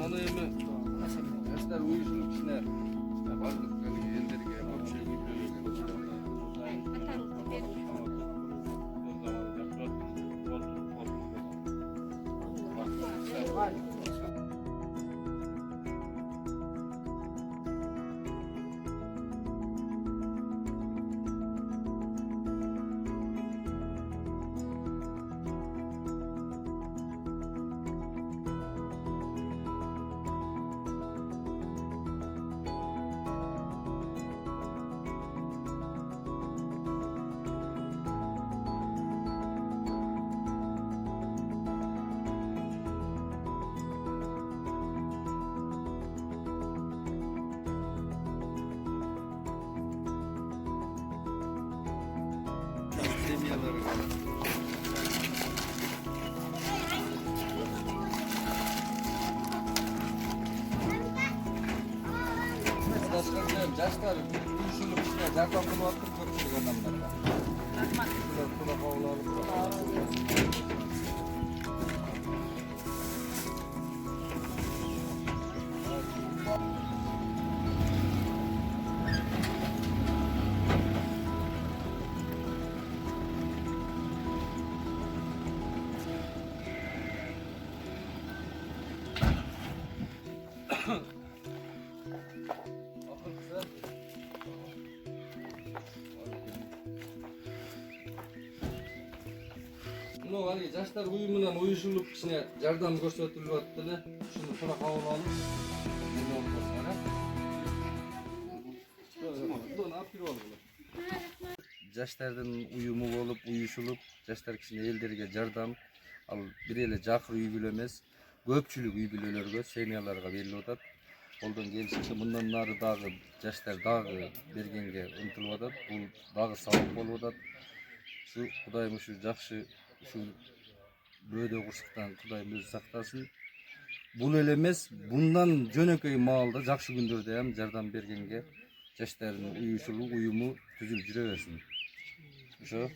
Onu emin, jastар uyuşulup içine bazı ellerge köpçülük жаштары uyuşulup içine jardam kılıp köpçülük adamlarla. Bunu hani жаштар uyumundan uyuşulup içine jardam көрсөтүлүп atты эле. Şunu тура кабыл алып, эме болуп калсын, жаштардын уюму болуп, уюшулуп, жаштар кичине элдерге жардам, ал бир эле жакыр үй бүлө эмес, көпчүлүк үй бүлөлөргө, семьяларга берилип атат. Колдон келишинче мындан нары дагы жаштар дагы бергенге умтулуп атат. Бул дагы сабак болуп атат. Şu Kudayım şu жакшы şu böde курсуктан Kudayım өзү сактасын. Бул эле эмес, bundan жөнөкөй маалда жакшы күндөрдө ham жардам бергенге жаштардын уюму түзүлүп жүрө берсин. Ошо